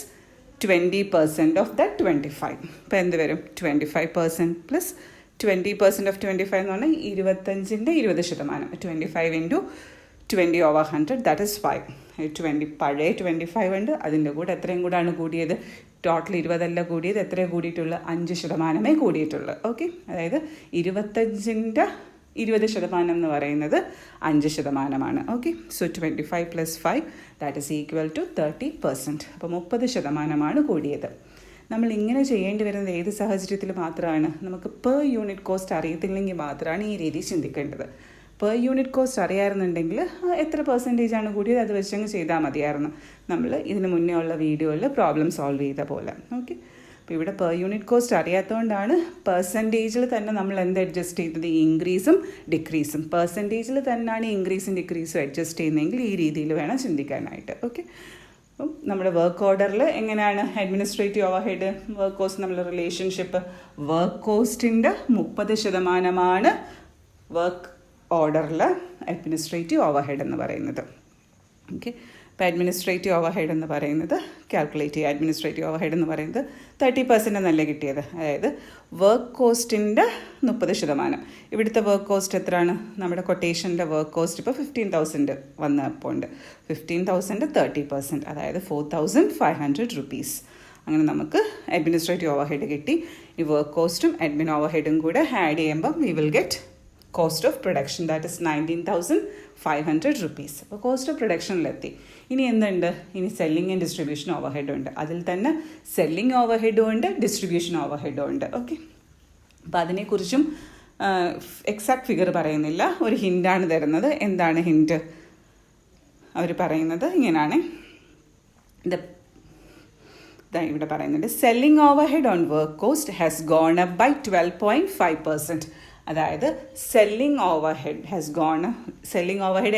20% ഓഫ് ദ 25. ഇപ്പോൾ എന്ത് വരും? 25% പ്ലസ് 20% ഓഫ് 25 എന്ന് പറഞ്ഞാൽ 25ൻ്റെ 20%. 25 ഇൻറ്റു 20/100 ദാറ്റ് ഇസ് 5. 20 പഴയ 25 ഉണ്ട്, അതിൻ്റെ കൂടെ എത്രയും കൂടാണ് കൂടിയത്? ടോട്ടൽ 20 കൂടിയത്. എത്രയാണ് കൂടിയിട്ടുള്ളത്? 5% കൂടിയിട്ടുള്ളൂ. ഓക്കെ, അതായത് 25ൻ്റെ 20% എന്ന് പറയുന്നത് 5%. Okay, so 25 plus 5 that is equal to 30%. അപ്പോൾ 30% കൂടിയത്. നമ്മൾ ഇങ്ങനെ ചെയ്യേണ്ടി വരുന്നത് ഏത് സാഹചര്യത്തിൽ മാത്രമാണ്? നമുക്ക് പെർ യൂണിറ്റ് കോസ്റ്റ് അറിയത്തില്ലെങ്കിൽ മാത്രമാണ് ഈ രീതി ചിന്തിക്കേണ്ടത്. പെർ യൂണിറ്റ് കോസ്റ്റ് അറിയാറുന്നുണ്ടെങ്കിൽ എത്ര പെർസെൻറ്റേജാണ് കൂടിയത് അത് വെച്ചങ്ങ് ചെയ്താൽ മതിയായിരുന്നു. നമ്മൾ ഇതിന് മുന്നേ ഉള്ള വീഡിയോയിൽ പ്രോബ്ലം സോൾവ് ചെയ്ത പോലെ. ഓക്കെ, അപ്പോൾ ഇവിടെ പെർ യൂണിറ്റ് കോസ്റ്റ് അറിയാത്തതുകൊണ്ടാണ് പെർസെൻറ്റേജിൽ തന്നെ നമ്മൾ എന്ത് അഡ്ജസ്റ്റ് ചെയ്യുന്നത്? ഇൻക്രീസും ഡിക്രീസും. പെർസെൻറ്റേജിൽ തന്നെയാണ് ഇൻക്രീസും ഡിക്രീസും അഡ്ജസ്റ്റ് ചെയ്യുന്നതെങ്കിൽ ഈ രീതിയിൽ വേണം ചിന്തിക്കാനായിട്ട്. ഓക്കെ, അപ്പം നമ്മുടെ വർക്ക് ഓർഡറിൽ എങ്ങനെയാണ് administrative over head work cost നമ്മൾ റിലേഷൻഷിപ്പ്? വർക്ക് കോസ്റ്റിൻ്റെ 30% വർക്ക് ഓർഡറിൽ അഡ്മിനിസ്ട്രേറ്റീവ് ഓവർ ഹെഡ് എന്ന് പറയുന്നത്. ഓക്കെ, ഇപ്പോൾ അഡ്മിനിസ്ട്രേറ്റീവ് ഓവർ ഹെഡ് എന്ന് പറയുന്നത് കാൽക്കുലേറ്റ് ചെയ്യുക. അഡ്മിനിസ്ട്രേറ്റീവ് ഓവർ ഹെഡ് എന്ന് പറയുന്നത് 30% എന്നല്ലേ കിട്ടിയത്? അതായത് വർക്ക് കോസ്റ്റിൻ്റെ 30%. ഇവിടുത്തെ വർക്ക് കോസ്റ്റ് എത്രയാണ്? നമ്മുടെ കൊട്ടേഷൻ്റെ വർക്ക് കോസ്റ്റ് ഇപ്പോൾ 15,000 വന്നപ്പോൾ ഉണ്ട്. 15,000 30%, അതായത് 4,500 rupees. അങ്ങനെ നമുക്ക് അഡ്മിനിസ്ട്രേറ്റീവ് ഓവർ ഹെഡ് കിട്ടി. ഈ വർക്ക് കോസ്റ്റും അഡ്മിൻ ഓവർ ഹെഡും കൂടെ ആഡ് ചെയ്യുമ്പം we will get cost of production that is 19,500 rupees. അപ്പോൾ കോസ്റ്റ് ഓഫ് പ്രൊഡക്ഷനിലെത്തി. ഇനി എന്തുണ്ട്? ഇനി സെല്ലിംഗ് ആൻഡ് ഡിസ്ട്രിബ്യൂഷൻ ഓവർ ഹെഡും ഉണ്ട്. അതിൽ തന്നെ സെല്ലിംഗ് ഓവർ ഹെഡും ഉണ്ട്, ഡിസ്ട്രിബ്യൂഷൻ ഓവർ ഹെഡും ഉണ്ട്. ഓക്കെ, അപ്പോൾ അതിനെക്കുറിച്ചും എക്സാക്ട് ഫിഗർ പറയുന്നില്ല, ഒരു ഹിൻ്റാണ് തരുന്നത്. എന്താണ് ഹിൻറ്റ്? അവർ പറയുന്നത് ഇങ്ങനെയാണ്. ഇവിടെ പറയുന്നുണ്ട് selling overhead on work cost has gone up by 12.5%. അതായത് സെല്ലിംഗ് ഓവർ ഹെഡ്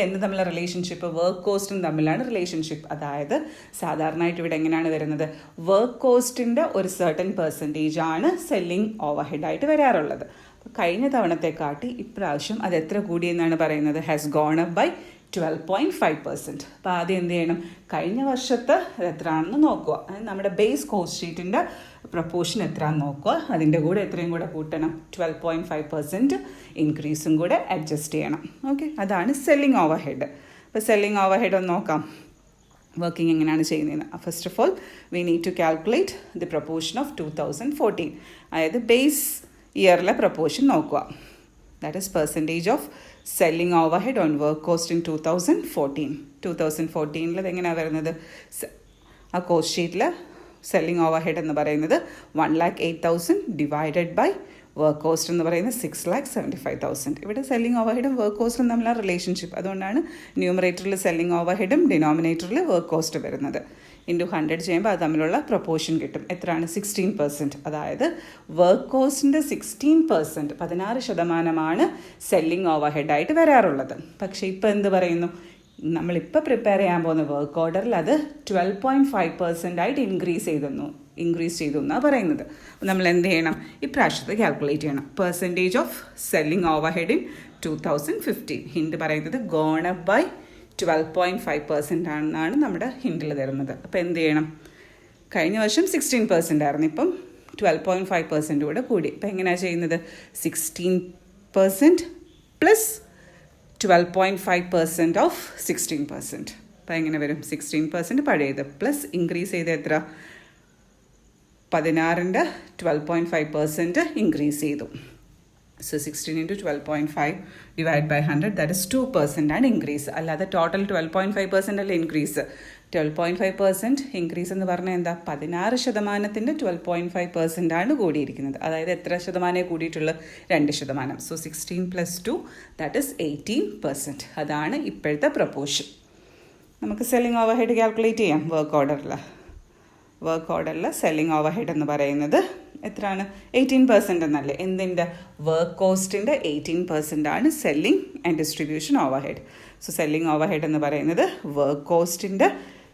എന്ന് തമ്മിലുള്ള റിലേഷൻഷിപ്പ് വർക്ക് കോസ്റ്റും തമ്മിലാണ് റിലേഷൻഷിപ്പ്. അതായത് സാധാരണയായിട്ട് ഇവിടെ എങ്ങനെയാണ് വരുന്നത്? വർക്ക് കോസ്റ്റിൻ്റെ ഒരു സർട്ടൻ പെർസെൻറ്റേജ് ആണ് സെല്ലിംഗ് ഓവർ ഹെഡായിട്ട് വരാറുള്ളത്. അപ്പോൾ കഴിഞ്ഞ തവണത്തെക്കാട്ടി ഇപ്രാവശ്യം അത് എത്ര കൂടിയെന്നാണ് പറയുന്നത്? Has gone up by 12.5%. അപ്പോൾ ആദ്യം എന്ത് ചെയ്യണം? കഴിഞ്ഞ വർഷത്തെ എത്രയാണെന്ന് നോക്കുക. നമ്മുടെ ബേസ് കോസ്റ്റ് ഷീറ്റിൻ്റെ പ്രപ്പോർഷൻ എത്രയാണെന്ന് നോക്കുക. അതിൻ്റെ കൂടെ എത്രയും കൂടെ കൂട്ടണം? 12.5% ഇൻക്രീസും കൂടെ അഡ്ജസ്റ്റ് ചെയ്യണം. ഓക്കെ, അതാണ് സെല്ലിംഗ് ഓവർ ഹെഡ്. അപ്പോൾ സെല്ലിംഗ് ഓവർ ഹെഡ് ഒന്ന് നോക്കാം. വർക്കിംഗ് എങ്ങനെയാണ് ചെയ്യുന്നതെന്ന്. First of all we need to calculate the proportion of 2014. അതായത് ബേസ് ഇയറിലെ പ്രപ്പോർഷൻ നോക്കുക. That is percentage of selling overhead on work cost in 2014. 2014 എങ്ങനെയാണ് വരുന്നത്? ആ കോസ്റ്റ് ഷീറ്റിൽ സെല്ലിംഗ് ഓവർ ഹെഡ് എന്ന് പറയുന്നത് 1,08,000 ഡിവൈഡഡ് ബൈ വർക്ക് കോസ്റ്റ് എന്ന് പറയുന്നത് 6,75,000. ഇവിടെ സെല്ലിംഗ് ഓവർ ഹെഡും വർക്ക് കോസ്റ്റും തമ്മിലുള്ള റിലേഷൻഷിപ്പ്. അതുകൊണ്ടാണ് ന്യൂമറേറ്ററിൽ സെല്ലിംഗ് ഓവർ ഹെഡും ഡിനോമിനേറ്ററിൽ വർക്ക് കോസ്റ്റ് വരുന്നത്. ഇൻറ്റു 100 ചെയ്യുമ്പോൾ അത് തമ്മിലുള്ള പ്രൊപ്പോർഷൻ കിട്ടും. എത്രയാണ്? 16%. അതായത് വർക്ക് കോസ്റ്റിൻ്റെ 16%, 16% സെല്ലിംഗ് ഓവർ ഹെഡായിട്ട് വരാറുള്ളത്. പക്ഷേ ഇപ്പോൾ എന്ത് പറയുന്നു? നമ്മളിപ്പോൾ പ്രിപ്പയർ ചെയ്യാൻ പോകുന്ന വർക്ക് ഓർഡറിൽ അത് 12.5% ഇൻക്രീസ് ചെയ്തു എന്നാണ് പറയുന്നത്. നമ്മൾ എന്ത് ചെയ്യണം? ഇപ്രാവശ്യത്തെ കാൽക്കുലേറ്റ് ചെയ്യണം. Percentage of selling over head in 2015. Hint പറയുന്നത് ഗോൺ അപ്പ് ബൈ 12.5% ആണെന്നാണ് നമ്മുടെ ഹിൻഡിൽ തരുന്നത്. അപ്പോൾ എന്ത് ചെയ്യണം? കഴിഞ്ഞ വർഷം 16% ആയിരുന്നു, ഇപ്പം 12.5% കൂടെ കൂടി. ഇപ്പം എങ്ങനെയാണ് ചെയ്യുന്നത്? 16% പ്ലസ് 12.5% ഓഫ് 16%. അപ്പം എങ്ങനെ വരും? 16% പഴയത് പ്ലസ് ഇൻക്രീസ് ചെയ്ത് എത്ര? 16ൻ്റെ 12.5% ഇൻക്രീസ് ചെയ്തു. So 16 into 12.5 divide by 100, that is 2% ആണ് ഇൻക്രീസ്. അല്ലാതെ ടോട്ടൽ 12.5% അല്ല ഇൻക്രീസ്. 12.5% ഇൻക്രീസ് എന്ന് പറഞ്ഞാൽ എന്താ? 16%ൻ്റെ 12.5% ആണ് കൂടിയിരിക്കുന്നത്. അതായത് എത്ര ശതമാനമേ കൂടിയിട്ടുള്ളൂ? 2%. So 16 + 2 that is 18%. അതാണ് ഇപ്പോഴത്തെ പ്രൊപ്പോർഷൻ. നമുക്ക് സെല്ലിംഗ് ഓവർ ഹെഡ് കാൽക്കുലേറ്റ് ചെയ്യാം. വർക്ക് ഓർഡറിൽ സെല്ലിംഗ് ഓവർ ഹെഡ് എന്ന് പറയുന്നത് എത്രയാണ്? 18% എന്നല്ലേ? എന്തിൻ്റെ? വർക്ക് കോസ്റ്റിൻ്റെ 18% ആണ് selling and distribution over head. So selling over head എന്ന് പറയുന്നത് വർക്ക് കോസ്റ്റിൻ്റെ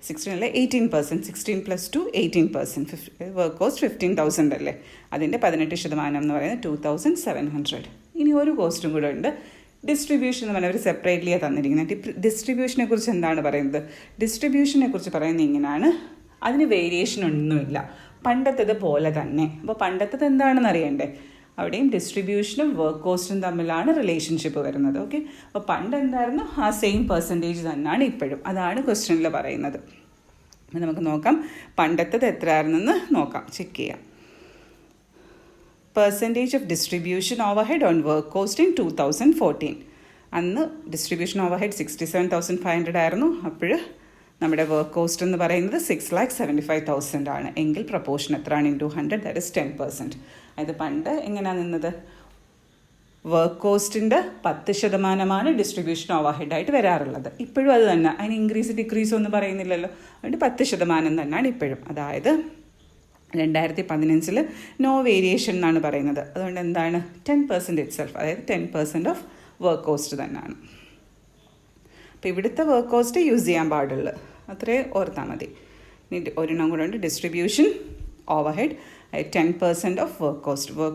18%. 16 + 2 18%. വർക്ക് കോസ്റ്റ് 15,000 അല്ലേ? അതിൻ്റെ 18% എന്ന് പറയുന്നത് 2,700. ഇനി ഒരു കോസ്റ്റും കൂടെ ഉണ്ട്. ഡിസ്ട്രിബ്യൂഷൻ എന്ന് പറഞ്ഞാൽ അവർ സെപ്പറേറ്റ്ലിയാണ് തന്നിരിക്കുന്നത്. ഡിസ്ട്രിബ്യൂഷനെ കുറിച്ച് എന്താണ് പറയുന്നത്? ഡിസ്ട്രിബ്യൂഷനെ കുറിച്ച് പറയുന്നത് ഇങ്ങനെയാണ്. അതിന് വേരിയേഷൻ ഒന്നുമില്ല, പണ്ടത്തേത് പോലെ തന്നെ. അപ്പോൾ പണ്ടത്തേത് എന്താണെന്ന് അറിയണ്ടേ? അവിടെയും ഡിസ്ട്രിബ്യൂഷനും വർക്ക് കോസ്റ്റും തമ്മിലാണ് റിലേഷൻഷിപ്പ് വരുന്നത്. ഓക്കെ, അപ്പോൾ പണ്ട് എന്തായിരുന്നു? ആ സെയിം പെർസെൻറ്റേജ് തന്നെയാണ് ഇപ്പോഴും. അതാണ് ക്വസ്റ്റ്യനിൽ പറയുന്നത്. അപ്പോൾ നമുക്ക് നോക്കാം പണ്ടത്തേത് എത്രയായിരുന്നെന്ന് നോക്കാം, ചെക്ക് ചെയ്യാം. Percentage of distribution overhead on work cost in 2014. അന്ന് ഡിസ്ട്രിബ്യൂഷൻ ഓവർ ഹെഡ് 67,500 ആയിരുന്നു. അപ്പോൾ നമ്മുടെ വർക്ക് കോസ്റ്റ് എന്ന് പറയുന്നത് 6,75,000 ആണ്. എങ്കിൽ പ്രൊപ്പോർഷൻ എത്രയാണ്? Into 100, that is 10%. അത് പണ്ട് എങ്ങനെയാണ് നിന്നത്? വർക്ക് കോസ്റ്റിൻ്റെ 10% ഡിസ്ട്രിബ്യൂഷൻ ഓവർ ഹെഡായിട്ട് വരാറുള്ളത്. ഇപ്പോഴും അത് തന്നെ. അതിന് ഇൻക്രീസ് ഡിക്രീസ് ഒന്നും പറയുന്നില്ലല്ലോ. അതുകൊണ്ട് 10% തന്നെയാണ് ഇപ്പോഴും. അതായത് 2015 നോ വേരിയേഷൻ എന്നാണ് പറയുന്നത്. അതുകൊണ്ട് എന്താണ്? 10% ഇറ്റ്സെൽഫ്, അതായത് 10% ഓഫ് വർക്ക് കോസ്റ്റ് തന്നെയാണ്. അപ്പോൾ ഇവിടുത്തെ വർക്ക് കോസ്റ്റ് യൂസ് ചെയ്യാൻ പാടുള്ളൂ, അത്രേ ഓർത്താൽ മതി. ഇനി ഒരെണ്ണം കൂടെ ഉണ്ട്, distribution over head 10% of work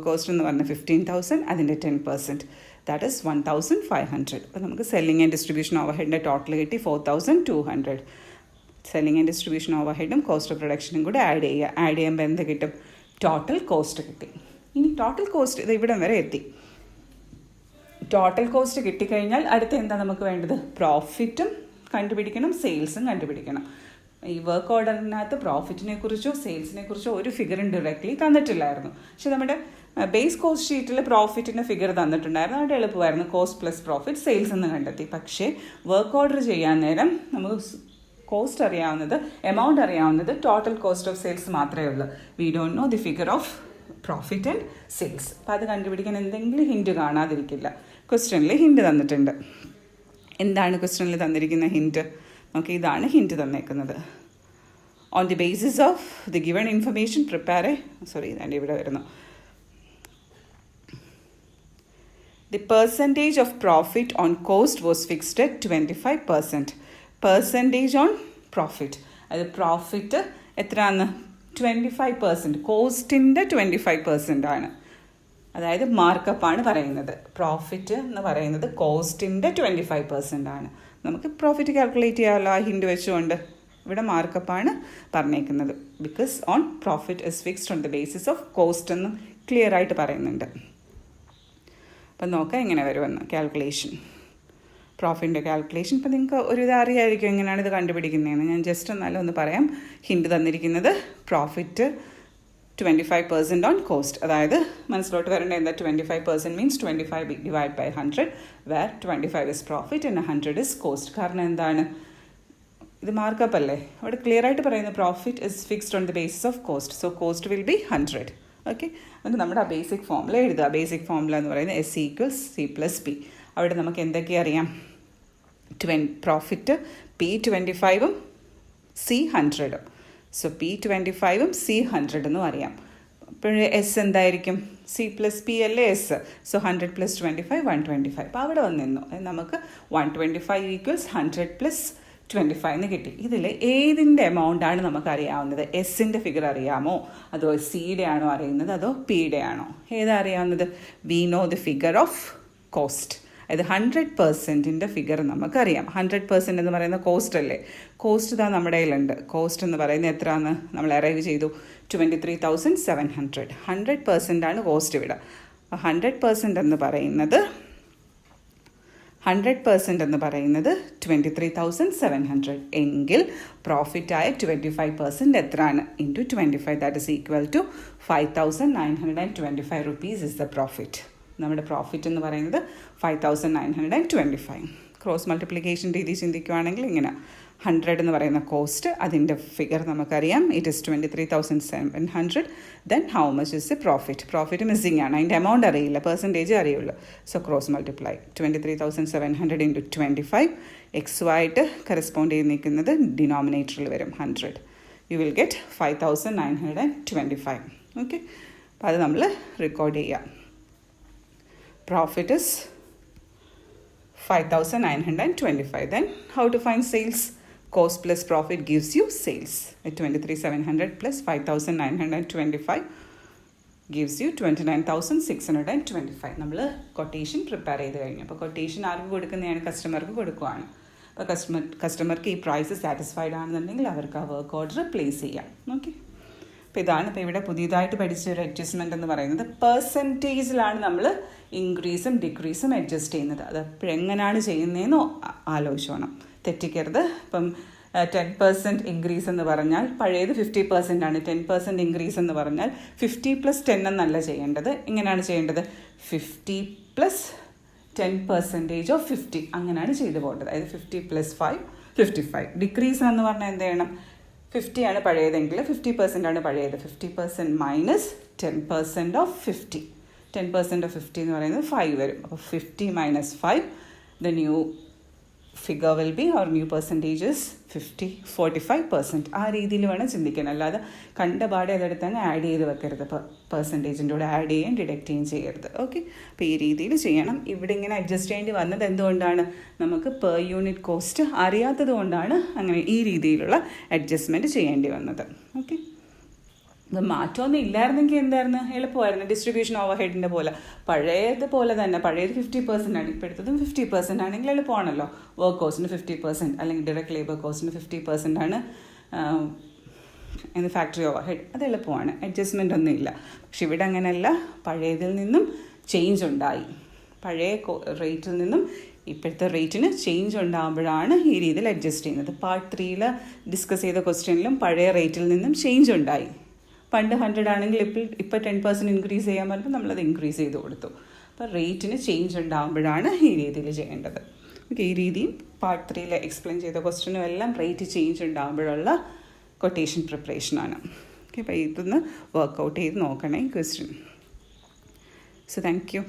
cost എന്ന് പറഞ്ഞാൽ 15,000, അതിൻ്റെ 10% ദാറ്റ് ഇസ് 1,500. അപ്പോൾ നമുക്ക് സെല്ലിംഗ് ആൻഡ് ഡിസ്ട്രിബ്യൂഷൻ ഓവർ ഹെഡിൻ്റെ ടോട്ടൽ കിട്ടി 4,200. സെല്ലിംഗ് ആൻഡ് ഡിസ്ട്രിബ്യൂഷൻ ഓവർ ഹെഡും കോസ്റ്റ് ഓഫ് പ്രൊഡക്ഷനും കൂടെ ആഡ് ചെയ്യുമ്പോൾ എന്ത് കിട്ടും? ടോട്ടൽ കോസ്റ്റ് കിട്ടി. ഇനി ടോട്ടൽ കോസ്റ്റ് ഇത് ഇവിടം വരെ എത്തി. ടോട്ടൽ കോസ്റ്റ് കിട്ടിക്കഴിഞ്ഞാൽ അടുത്ത എന്താ നമുക്ക് വേണ്ടത്? പ്രോഫിറ്റും കണ്ടുപിടിക്കണം, സെയിൽസും കണ്ടുപിടിക്കണം. ഈ വർക്ക് ഓർഡറിനകത്ത് പ്രോഫിറ്റിനെ കുറിച്ചോ സെയിൽസിനെ കുറിച്ചോ ഒരു ഫിഗറും ഡയറക്റ്റ്ലി തന്നിട്ടില്ലായിരുന്നു. പക്ഷെ നമ്മുടെ ബേസ് കോസ്റ്റ് ഷീറ്റിൽ പ്രോഫിറ്റിൻ്റെ ഫിഗർ തന്നിട്ടുണ്ടായിരുന്നു. അവിടെ എളുപ്പമായിരുന്നു, കോസ്റ്റ് പ്ലസ് പ്രോഫിറ്റ് സെയിൽസ് എന്ന് കണ്ടെത്തി. പക്ഷേ വർക്ക് ഓർഡർ ചെയ്യാൻ നേരം നമുക്ക് കോസ്റ്റ് അറിയാവുന്നത്, എമൗണ്ട് അറിയാവുന്നത് ടോട്ടൽ കോസ്റ്റ് ഓഫ് സെയിൽസ് മാത്രമേ ഉള്ളൂ. We don't know the figure of profit and sales. അപ്പോൾ അത് കണ്ടുപിടിക്കാൻ എന്തെങ്കിലും ഹിൻറ്റ് കാണാതിരിക്കില്ല. ക്വസ്റ്റ്യനിൽ ഹിൻറ്റ് തന്നിട്ടുണ്ട്. എന്താണ് ക്വസ്റ്റ്യനിൽ തന്നിരിക്കുന്ന ഹിൻറ്റ്? നമുക്ക് ഇതാണ് ഹിൻറ്റ് തന്നേക്കുന്നത്. On the basis of the given information prepare ഇതാണ്ട് ഇവിടെ വരുന്നു. The percentage of profit on cost was fixed at 25%. Percentage on profit, അത് പ്രോഫിറ്റ് എത്രയാണ്? 25%. കോസ്റ്റിൻ്റെ 25% ആണ്. അതായത് മാർക്കപ്പാണ് പറയുന്നത്. പ്രോഫിറ്റ് എന്ന് പറയുന്നത് കോസ്റ്റിൻ്റെ 25% ആണ്. നമുക്ക് പ്രോഫിറ്റ് കാൽക്കുലേറ്റ് ചെയ്യാമല്ലോ ആ ഹിൻഡ് വെച്ചുകൊണ്ട്. ഇവിടെ മാർക്കപ്പാണ് പറഞ്ഞേക്കുന്നത്. Because on profit is fixed on the basis of cost എന്ന് ക്ലിയർ ആയിട്ട് പറയുന്നുണ്ട്. അപ്പം നോക്കാം എങ്ങനെ വരുമെന്ന് കാൽക്കുലേഷൻ. പ്രോഫിറ്റിൻ്റെ കാൽക്കുലേഷൻ ഇപ്പം നിങ്ങൾക്ക് ഒരു ഇത് അറിയായിരിക്കും എങ്ങനെയാണ് ഇത് കണ്ടുപിടിക്കുന്നതെന്ന്. ഞാൻ ജസ്റ്റ് ഒന്ന് പറയാം. ഹിൻഡ് തന്നിരിക്കുന്നത് പ്രോഫിറ്റ് 25% ഓൺ കോസ്റ്റ്. അതായത് മനസ്സിലോട്ട് വരേണ്ട എന്താ? 25% means 25 divide by 100, where 25 is profit and 100 is cost. കാരണം എന്താണ്? ഇത് മാർക്കപ്പ് അല്ലേ? അവിടെ ക്ലിയർ ആയിട്ട് പറയുന്നത് profit is fixed on the basis of cost. So cost will be 100. Okay, എന്നിട്ട് നമ്മുടെ ആ ബേസിക് ഫോമുല എഴുതുക. ബേസിക് ഫോമുല എന്ന് പറയുന്നത് S = C+P. അവിടെ നമുക്ക് എന്തൊക്കെ അറിയാം? പ്രോഫിറ്റ് P 25ഉം C 100ഉം. സോ P25 C100 എന്നും അറിയാം. അപ്പോൾ എസ് എന്തായിരിക്കും? C+P അല്ലേ എസ്. സോ 100 + 25 125. അപ്പോൾ അവിടെ വന്നിരുന്നു നമുക്ക് 125 = 100 + 25 എന്ന് കിട്ടി. ഇതിൽ ഏതിൻ്റെ എമൗണ്ടാണ് നമുക്ക് അറിയാവുന്നത്? എസിൻ്റെ ഫിഗർ അറിയാമോ, അതോ സിയുടെ ആണോ അറിയുന്നത്, അതോ പിയുടെ ആണോ? ഏതാ അറിയാവുന്നത്? We know the figure of cost. അതായത് 100%ൻ്റെ ഫിഗർ നമുക്കറിയാം. 100% എന്ന് പറയുന്ന കോസ്റ്റ് അല്ലേ? കോസ്റ്റ് ഇതാ നമ്മുടെ കയ്യിലുണ്ട്. കോസ്റ്റ് എന്ന് പറയുന്നത് എത്രയാണെന്ന് നമ്മൾ അറൈവ് ചെയ്തു? 23,700. 100% ആണ് കോസ്റ്റ് ഇവിടെ. 100% എന്ന് പറയുന്നത് 23,700 എങ്കിൽ പ്രോഫിറ്റായ 25% എത്രയാണ്? Into 25, that is equal to 5,925 rupees is the profit. നമ്മുടെ പ്രോഫിറ്റ് എന്ന് പറയുന്നത് 5,925. ക്രോസ് മൾട്ടിപ്ലിക്കേഷൻ രീതി ചിന്തിക്കുകയാണെങ്കിൽ ഇങ്ങനെ 100 എന്ന് പറയുന്ന കോസ്റ്റ്, അതിൻ്റെ ഫിഗർ നമുക്കറിയാം. It is 23,700. Then how much is the profit? Profit missing ആണ്, അതിൻ്റെ എമൗണ്ട് അറിയില്ല, പെർസെൻറ്റേജ് അറിയുള്ളൂ. So cross multiply 23,700 into 25. എക്സുമായിട്ട് കറസ്പോണ്ട് ചെയ്ത് നിൽക്കുന്നത് ഡിനോമിനേറ്ററിൽ വരും 100. U will get 5,925. ഓക്കെ, അപ്പോൾ അത് നമ്മൾ റെക്കോർഡ് ചെയ്യാം. Profit is 5,925. Then how to find sales? Cost plus profit gives you sales. At 23,700 plus 5,925 gives you 29,625. നമ്മൾ കൊട്ടേഷൻ പ്രിപ്പയർ ചെയ്ത് കഴിഞ്ഞു. അപ്പോൾ കൊട്ടേഷൻ ആർക്ക് കൊടുക്കുന്നതാണ്? കസ്റ്റമർക്ക് കൊടുക്കുകയാണ്. അപ്പോൾ കസ്റ്റമർക്ക് ഈ പ്രൈസ് സാറ്റിസ്ഫൈഡ് ആണെന്നുണ്ടെങ്കിൽ അവർക്ക് ആ വർക്ക് ഓർഡർ പ്ലേസ് ചെയ്യാം. ഓക്കെ, അപ്പോൾ ഇതാണ് ഇപ്പോൾ ഇവിടെ പുതിയതായിട്ട് പഠിച്ച ഒരു അഡ്ജസ്റ്റ്മെൻ്റ് എന്ന് പറയുന്നത്. പെർസെൻറ്റേജിലാണ് നമ്മൾ ഇൻക്രീസും ഡിക്രീസും അഡ്ജസ്റ്റ് ചെയ്യുന്നത്. അത് എപ്പോഴെങ്ങനെയാണ് ചെയ്യുന്നതെന്ന് ആലോചിച്ചോണം, തെറ്റിക്കരുത്. ഇപ്പം 10% ഇൻക്രീസ് എന്ന് പറഞ്ഞാൽ പഴയത് 50% ആണ്. 10% ഇൻക്രീസ് എന്ന് പറഞ്ഞാൽ 50 + 10 എന്നല്ല ചെയ്യേണ്ടത്. ഇങ്ങനെയാണ് ചെയ്യേണ്ടത്, 50 + 10% of 50 അങ്ങനെയാണ് ചെയ്തു പോകേണ്ടത്. അതായത് 50 + 5 55. ഡിക്രീസ് എന്ന് പറഞ്ഞാൽ എന്ത് ചെയ്യണം? 50 ആണ് പഴയതെങ്കിൽ 50% ആണ് പഴയത്. 50% മൈനസ് 10% of 50. 10% of 50 എന്ന് പറയുന്നത് 5 വരും. അപ്പോൾ 50 - 5, the new figure will be, or new percentage is 45%. ആ രീതിയിൽ വേണം ചിന്തിക്കാൻ. അല്ലാതെ കണ്ട പാടെ അതെടുത്ത് അങ്ങ് ആഡ് ചെയ്ത് വെക്കരുത്. പെർസെൻറ്റേജിൻ്റെ കൂടെ ആഡ് ചെയ്യുകയും ഡിഡക്റ്റ് ചെയ്യുകയും ചെയ്യരുത്. ഓക്കെ, അപ്പോൾ ഈ രീതിയിൽ ചെയ്യണം. ഇവിടെ ഇങ്ങനെ അഡ്ജസ്റ്റ് ചെയ്യേണ്ടി വന്നത് എന്തുകൊണ്ടാണ്? നമുക്ക് പെർ യൂണിറ്റ് കോസ്റ്റ് അറിയാത്തത് കൊണ്ടാണ് അങ്ങനെ ഈ രീതിയിലുള്ള അഡ്ജസ്റ്റ്മെൻറ്റ് ചെയ്യേണ്ടി വന്നത്. ഓക്കെ, ഇത് മാറ്റമൊന്നും ഇല്ലായിരുന്നെങ്കിൽ എന്തായിരുന്നു? എളുപ്പമായിരുന്നു. ഡിസ്ട്രിബ്യൂഷൻ ഓവർ ഹെഡിൻ്റെ പോലെ പഴയതുപോലെ തന്നെ, പഴയത് 50% ആണ്, ഇപ്പോഴത്തതും 50% ആണെങ്കിൽ എളുപ്പമാണല്ലോ. വർക്ക് കോസ്റ്റിന് 50% അല്ലെങ്കിൽ ഡയറക്റ്റ് ലേബർ കോസ്റ്റിന് 50% ആണ് ഫാക്ടറി ഓവർ ഹെഡ്. അത് എളുപ്പമാണ്, അഡ്ജസ്റ്റ്മെൻ്റ് ഒന്നും ഇല്ല. പക്ഷെ ഇവിടെ അങ്ങനെയല്ല, പഴയതിൽ നിന്നും ചേഞ്ച് ഉണ്ടായി. പഴയ റേറ്റിൽ നിന്നും ഇപ്പോഴത്തെ റേറ്റിന് ചേഞ്ച് ഉണ്ടാകുമ്പോഴാണ് ഈ രീതിയിൽ അഡ്ജസ്റ്റ് ചെയ്യുന്നത്. പാർട്ട് 3 ഡിസ്കസ് ചെയ്ത ക്വസ്റ്റ്യനിലും പഴയ റേറ്റിൽ നിന്നും ചേഞ്ച് ഉണ്ടായി. പണ്ട് 100 ആണെങ്കിൽ ഇപ്പോൾ 10% ഇൻക്രീസ് ചെയ്യാൻ പറഞ്ഞപ്പോൾ നമ്മളത് ഇൻക്രീസ് ചെയ്ത് കൊടുത്തു. അപ്പോൾ റേറ്റിന് ചേഞ്ച് ഉണ്ടാകുമ്പോഴാണ് ഈ രീതിയിൽ ചെയ്യേണ്ടത്. ഓക്കെ, ഈ രീതിയും പാർട്ട് 3 എക്സ്പ്ലെയിൻ ചെയ്ത ക്വസ്റ്റ്യനും എല്ലാം റേറ്റ് ചേഞ്ച് ഉണ്ടാകുമ്പോഴുള്ള കൊട്ടേഷൻ പ്രിപ്പറേഷനാണ്. ഓക്കെ, അപ്പോൾ ഇതൊന്ന് വർക്കൗട്ട് ചെയ്ത് നോക്കണേ ക്വസ്റ്റ്യൻ. So thank you.